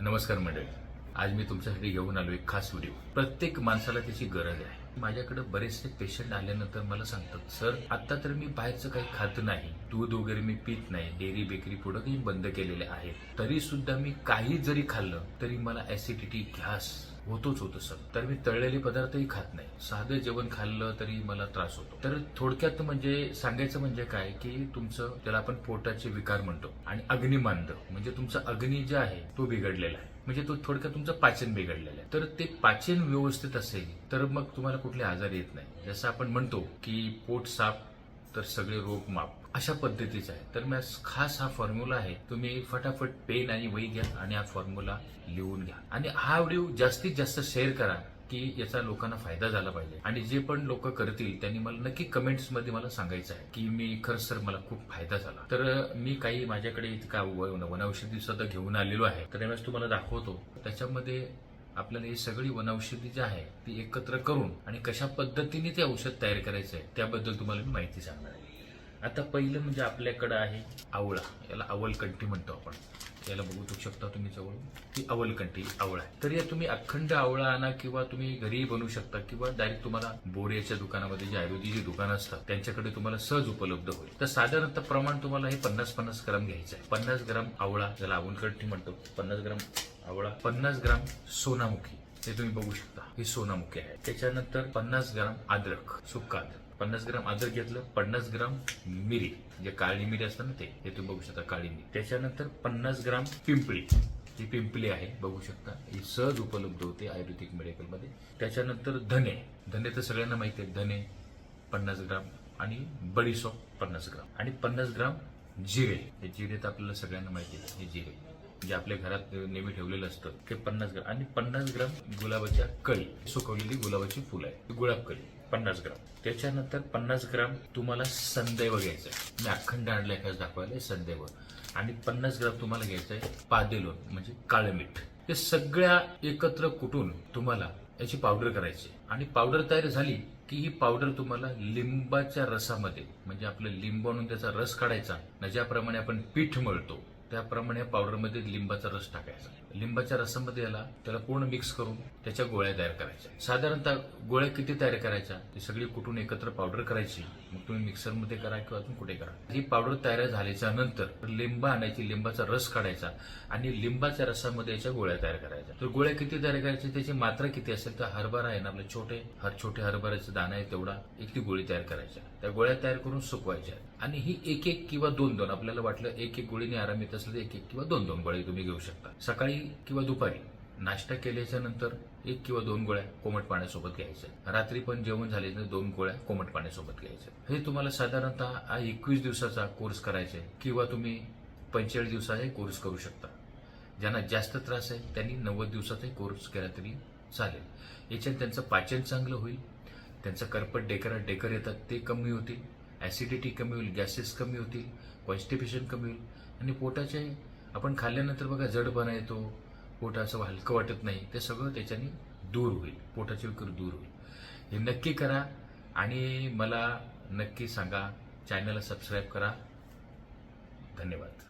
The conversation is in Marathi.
नमस्कार मंडळी, आज मी तुमच्यासाठी घेऊन आलो एक खास व्हिडिओ. प्रत्येक माणसाला त्याची गरज आहे. माझ्याकडे बरेचसे पेशंट आल्यानंतर मला सांगतात, सर आता तर मी बाहेरचं काही खात नाही, दूध वगैरे मी पित नाही, डेअरी बेकरी प्रोडक्टही बंद केलेले आहेत, तरी सुद्धा मी काही जरी खाल्लं तरी मला ऍसिडिटी, गॅस होतोच होतं सर. तर मी तळलेले पदार्थही खात नाही, साधं जेवण खाल्लं तरी मला त्रास होतो. तर थोडक्यात म्हणजे सांगायचं म्हणजे काय की तुमचं त्याला आपण पोटाचे विकार म्हणतो आणि अग्निमांद म्हणजे तुमचा अग्नी जे आहे तो बिघडलेला आहे, म्हणजे तो थोडक्यात तुमचं पाचन बिघडलेलं आहे. तर ते पाचन व्यवस्थित असेल तर मग तुम्हाला कुठले आजार येत नाही. जसं आपण म्हणतो की पोट साफ तर सगळे रोग माफ, अशा पद्धतीचा आहे. तर मी खास हा फॉर्म्युला आहे, तुम्ही फटाफट पेन आणि वही घ्या आणि हा फॉर्म्युला लिहून घ्या आणि हा व्हिडिओ जास्तीत जास्त शेअर करा की याचा लोकांना फायदा झाला पाहिजे. आणि जे पण लोक करतील त्यांनी मला नक्की कमेंट्स मध्ये मला सांगायचं आहे की मी खरंच सर मला खूप फायदा झाला. तर मी काही माझ्याकडे इतका वनौषधी सुद्धा घेऊन आलेलो आहे, तर त्यावेळेस तुम्हाला दाखवतो. त्याच्यामध्ये आपल्याला ही सगळी वनौषधी जी आहे ती एकत्र करून आणि कशा पद्धतीने ते औषध तयार करायचं आहे त्याबद्दल तुम्हाला मी माहिती सांगणार आहे. आता पहिलं म्हणजे आपल्याकडे आहे आवळा, याला अवलकंठी म्हणतो आपण. याला बघू शकता तुम्ही जवळ, ही अवलकंठी आवळा आहे. तर या तुम्ही अखंड आवळा आणा किंवा तुम्ही घरीही बनवू शकता किंवा डायरेक्ट तुम्हाला बोरियाच्या दुकानामध्ये जे आयुर्वेदिक दुकानं असतात त्यांच्याकडे तुम्हाला सहज उपलब्ध होईल. तर साधारणतः प्रमाण तुम्हाला हे 50-50 ग्राम घ्यायचं आहे. 50 ग्राम आवळा, ज्याला अवलकंठी म्हणतो, 50 ग्राम आवळा, 50 ग्राम सोनामुखी, हे तुम्ही बघू शकता, ही सोनामुखी आहे. त्याच्यानंतर 50 ग्राम अद्रक, सुक्का अद्रक, 50 ग्राम अद्रक घेतलं. 50 ग्राम मिरी, जे काळी मिरी असतं ना ते, हे तुम्ही बघू शकता, काळी मिरी. त्याच्यानंतर 50 ग्राम पिंपळी, ही पिंपली आहे, बघू शकता, ही सहज उपलब्ध होते आयुर्वेदिक मेडिकल मध्ये. त्याच्यानंतर धने, धने तर सगळ्यांना माहिती आहे, धने 50 ग्राम आणि बडीशोप 50 ग्राम आणि 50 ग्राम जिरे. हे जिरे तर आपल्याला सगळ्यांना माहिती आहे, हे जिरे जे आपल्या घरात नेहमी ठेवलेलं असतं, ते 50 ग्राम आणि 50 ग्राम गुलाबाच्या कळी, सुकवलेली गुलाबाची फुलं आहे, गुलाब कळी 50 ग्राम. त्याच्यानंतर 50 ग्राम तुम्हाला संदैव घ्यायचं आहे. मी अखंड आणलाय खास दाखवायला संदैव. आणि 50 ग्राम तुम्हाला घ्यायचं आहे पादेलोन म्हणजे काळं मीठ. हे सगळ्या एकत्र कुटून तुम्हाला याची पावडर करायची आणि पावडर तयार झाली की ही पावडर तुम्हाला लिंबाच्या रसामध्ये, म्हणजे आपलं लिंब आणून त्याचा रस काढायचा ना, ज्याप्रमाणे आपण पीठ मळतो त्याप्रमाणे पावडरमध्ये लिंबाचा रस टाकायचा. लिंबाच्या रसामध्ये त्याला पूर्ण मिक्स करून त्याच्या गोळ्या तयार करायच्या. साधारणतः गोळ्या किती तयार करायच्या, ती सगळी कुठून एकत्र पावडर करायची. मग तुम्ही मिक्सरमध्ये करा किंवा अजून कुठे करा. ही पावडर तयार झाल्याच्या नंतर लिंब आणायची, लिंबाचा रस काढायचा आणि लिंबाच्या रसामध्ये याच्या गोळ्या तयार करायच्या. तर गोळ्या किती तयार करायच्या, त्याची मात्रा किती असेल तर हरभरा आहे ना आपले छोटे हरभऱ्याचे दाणा आहे तेवढा एक ती गोळी तयार करायच्या. त्या गोळ्या तयार करून सुकवायच्या आणि ही एक किंवा दोन आपल्याला वाटलं एक गोळीने आराम येत असलं तर एक किंवा दोन गोळ्या तुम्ही घेऊ शकता. सकाळी किंवा दुपारी नाश्ता केल्याच्या नंतर 1 किंवा 2 गोळ्या कोमट पाण्यासोबत घ्यायच्या. रात्री पण जेवण झाल्यानंतर 2 गोळ्या कोमट पाण्यासोबत घ्यायच्या. हे तुम्हाला साधारणतः 21 दिवसाचा कोर्स करायचा आहे किंवा तुम्ही 45 दिवसाचा कोर्स करू शकता. ज्यांना जास्त त्रास आहे त्यांनी 90 दिवसाचा कोर्स केला तरी चालेल. याच्यात त्यांचं पाचन चांगलं होईल, त्यांचं करपट डेकर येतात ते कमी होतील, ऍसिडिटी कमी होईल, गॅसेस कमी होतील, कॉन्स्टिपेशन कमी होईल आणि पोटाचे आपण खाल्ल्यानंतर बघा जडपणा येतो, पोट असं हलकं वाटत नाही, ते सगळं त्याच्याने दूर होईल, पोटाचे विकार दूर होईल. हे नक्की करा आणि मला नक्की सांगा. चॅनलला सबस्क्राईब करा. धन्यवाद.